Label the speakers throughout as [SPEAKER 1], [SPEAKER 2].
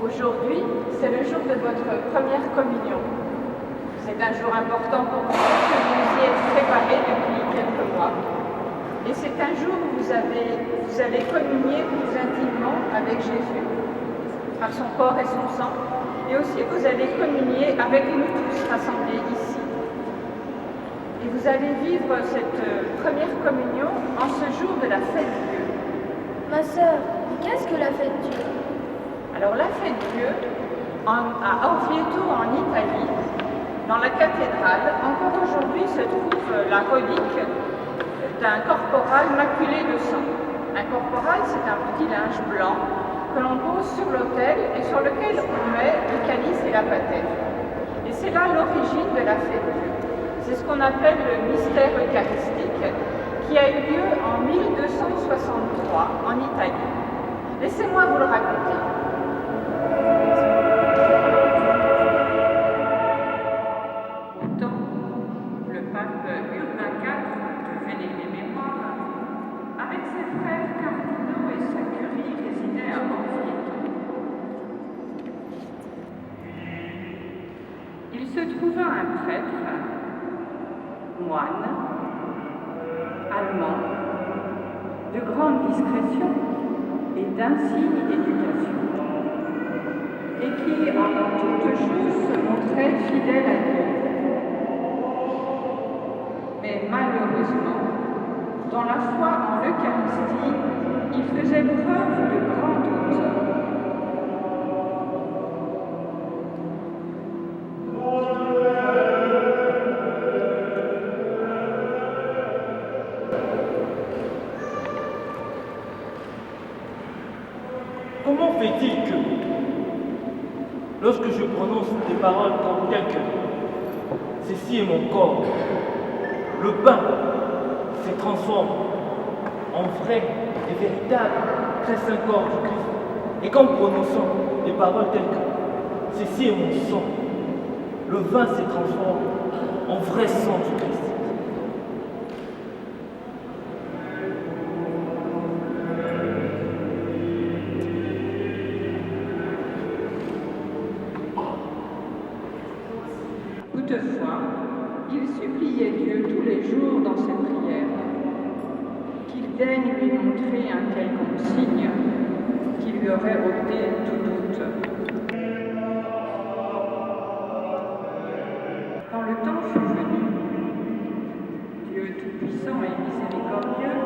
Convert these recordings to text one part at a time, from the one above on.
[SPEAKER 1] Aujourd'hui, c'est le jour de votre première communion. C'est un jour important pour vous que vous y êtes préparé depuis quelques mois. Et c'est un jour où vous allez communier plus intimement avec Jésus, par son corps et son sang, et aussi vous allez communier avec nous tous rassemblés ici. Et vous allez vivre cette première communion en ce jour de la fête Dieu.
[SPEAKER 2] Ma sœur, qu'est-ce que la fête Dieu?
[SPEAKER 1] Alors la fête Dieu, à Orvieto en Italie, dans la cathédrale, encore aujourd'hui se trouve la relique d'un corporal maculé de sang. Un corporal, c'est un petit linge blanc que l'on pose sur l'autel et sur lequel on met le calice et la patère. Et c'est là l'origine de la fête Dieu. C'est ce qu'on appelle le mystère eucharistique qui a eu lieu en 1263 en Italie. Laissez-moi vous le raconter. Le pape Urbain IV devait les mémoires, avec ses frères cardinaux et sa curie résidait à Orvieto. Il se trouva un prêtre, moine, allemand, de grande discrétion et d'insigne éducation, et qui, en toutes choses, se montrait fidèle à Dieu. Mais malheureusement, dans la foi en l'Eucharistie, il faisait preuve de grand doute.
[SPEAKER 3] Comment fait-il que, lorsque je prononce des paroles comme telles que « ceci est mon corps », le pain se transforme en vrai et véritable très saint corps du Christ. Et qu'en prononçant des paroles telles que « ceci est mon sang », le vin se transforme en vrai sang du Christ.
[SPEAKER 1] Toutefois, il suppliait Dieu tous les jours dans ses prières qu'il daigne lui montrer un quelconque signe qui lui aurait ôté tout doute. Quand le temps fut venu, Dieu tout-puissant et miséricordieux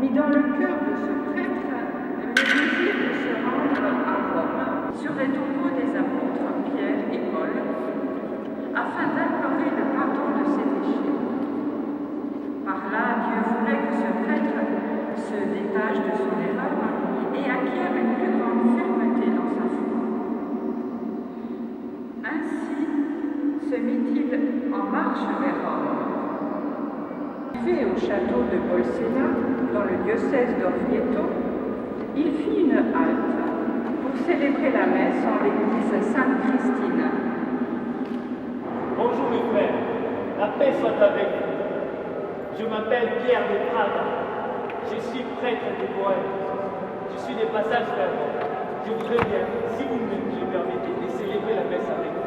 [SPEAKER 1] mit dans le cœur de ce prêtre le désir de se rendre à Rome sur les tombeaux des apôtres Pierre et Paul, afin d'implorer le pardon de ses péchés. Par là, Dieu voulait que ce prêtre se détache de son erreur et acquiert une plus grande fermeté dans sa foi. Ainsi se mit-il en marche vers Rome. Arrivé au château de Bolsena, dans le diocèse d'Orvieto, il fit une halte pour célébrer la messe en l'église Sainte-Christine.
[SPEAKER 3] Bonjour mes frères, la paix soit avec vous. Je m'appelle Pierre de Prada. Je suis prêtre de Bohême. Je suis de passage vers vous. Je voudrais bien, si vous me le permettez, de célébrer la messe avec vous.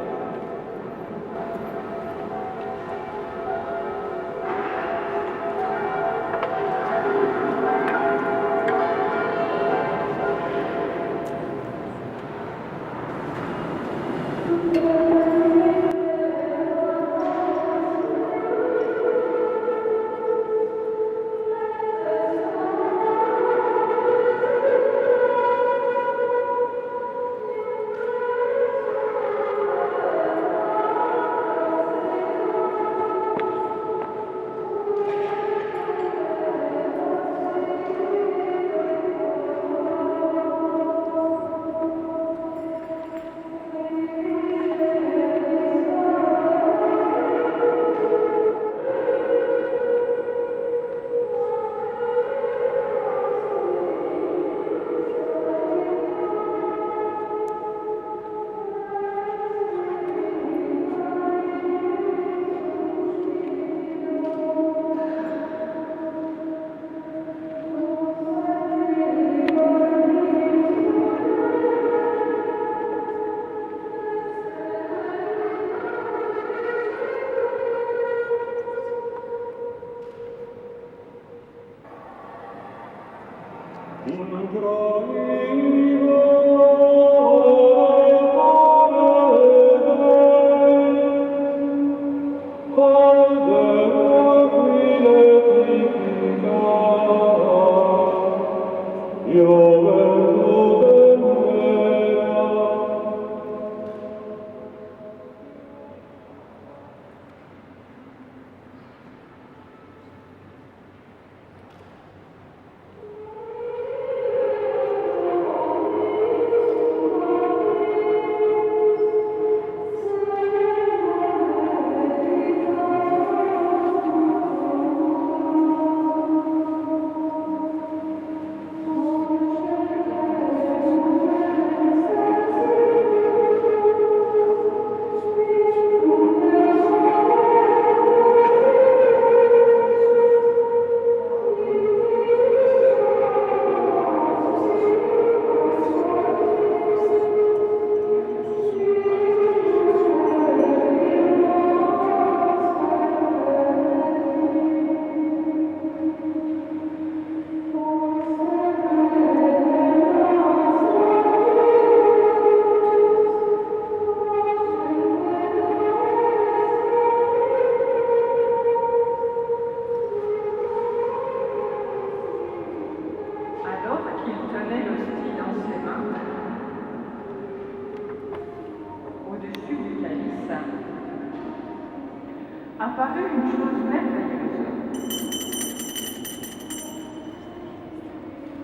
[SPEAKER 1] apparut une chose merveilleuse.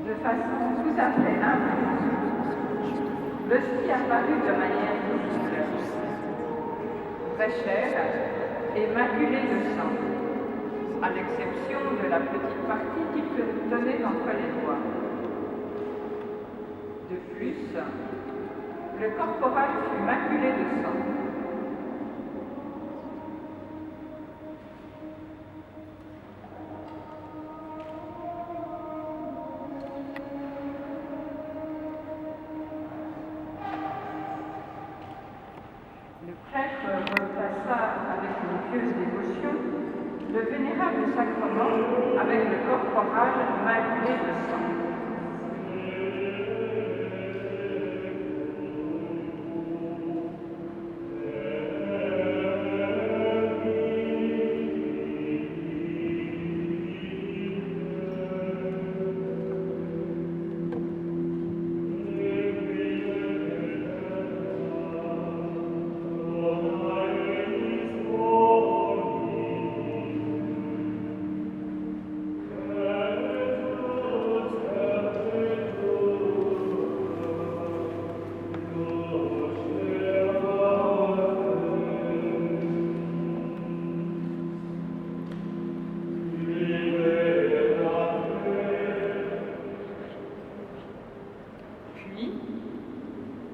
[SPEAKER 1] De façon tout à fait imprévue, l'hostie apparut de manière visible, très chère et maculée de sang, à l'exception de la petite partie qu'il tenait entre les doigts. De plus, le corporal fut maculé de sang. Le prêtre replaça avec une pieuse dévotion le vénérable sacrement avec le corporal maculé de sang.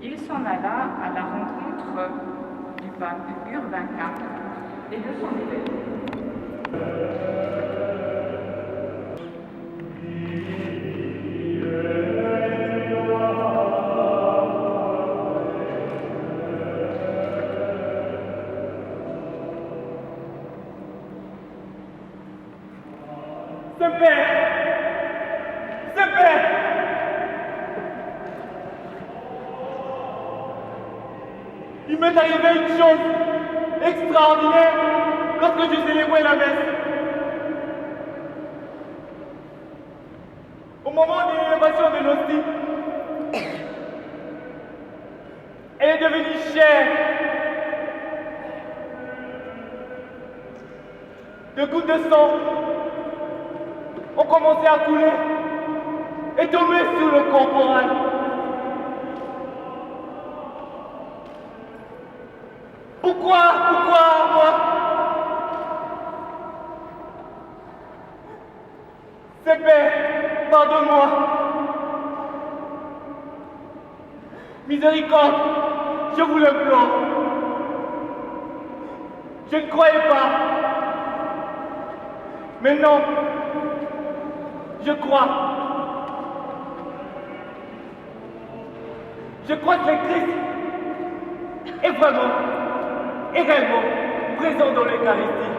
[SPEAKER 1] Il s'en alla à la rencontre du pape Urbain IV et de son évêque.
[SPEAKER 3] Il m'est arrivé une chose extraordinaire lorsque je célébrais la messe. Au moment de l'élévation de l'hostie, elle est devenue chère. Des gouttes de sang ont commencé à couler et tomber sur le corporal. Pourquoi moi? Père, pardonne-moi. Miséricorde, je vous l'implore. Je ne croyais pas. Mais non, je crois. Je crois que le Christ est vraiment et réellement présent dans l'Eucharistie.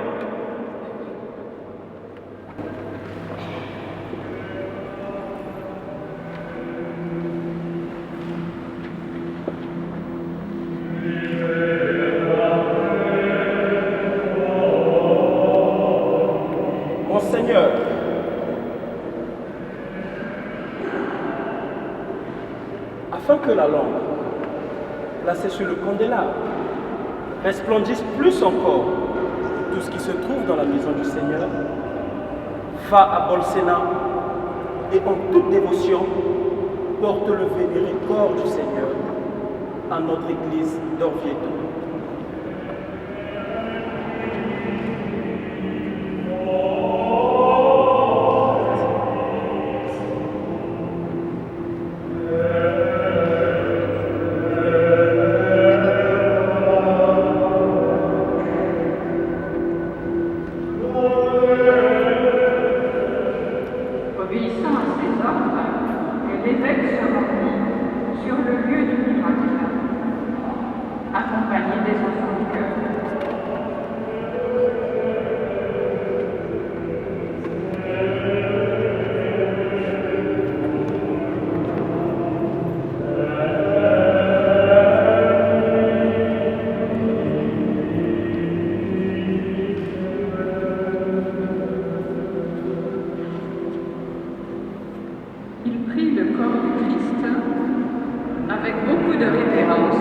[SPEAKER 4] afin que la lampe, placée sur le candélabre, resplendisse plus encore tout ce qui se trouve dans la maison du Seigneur, va à Bolsena et en toute dévotion porte le vénéré corps du Seigneur à notre église d'Orvieto.
[SPEAKER 1] Obéissant à ces ordres, l'évêque se rendit sur le lieu du miracle, accompagné des enfants de cœur. Il prit le corps du Christ avec beaucoup de révérence.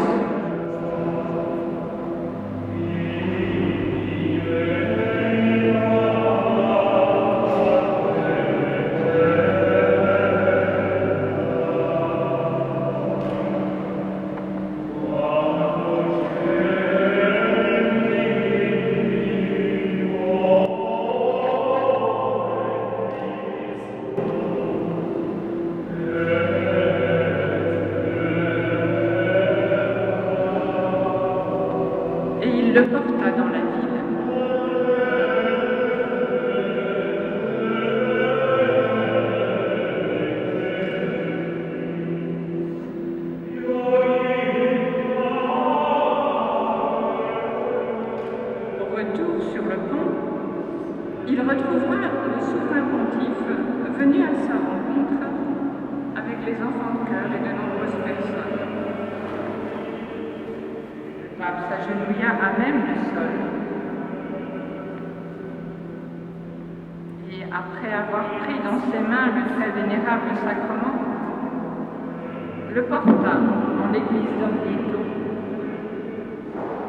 [SPEAKER 1] Et il le porta dans la ville. Au retour sur le pont, il retrouvera le souverain pontife venu à sa rencontre avec les enfants de cœur et de nombreuses personnes. Le pape s'agenouilla à même le sol et après avoir pris dans ses mains le très vénérable sacrement, le porta dans l'église d'Orvieto,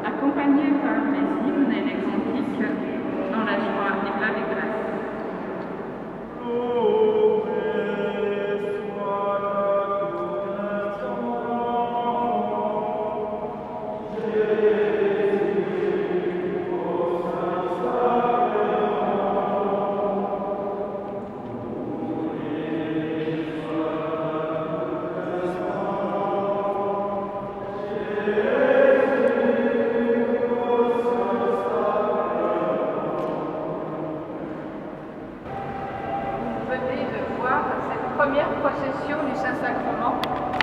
[SPEAKER 1] accompagné par les hymnes et les cantiques dans la joie et l'allégresse. Venez de voir cette première procession du Saint-Sacrement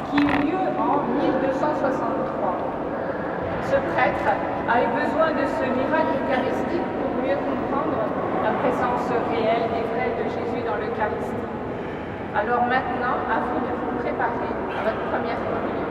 [SPEAKER 1] qui eut lieu en 1263. Ce prêtre a eu besoin de ce miracle eucharistique pour mieux comprendre la présence réelle et vraie de Jésus dans l'Eucharistie. Alors maintenant, à vous de vous préparer à votre première communion.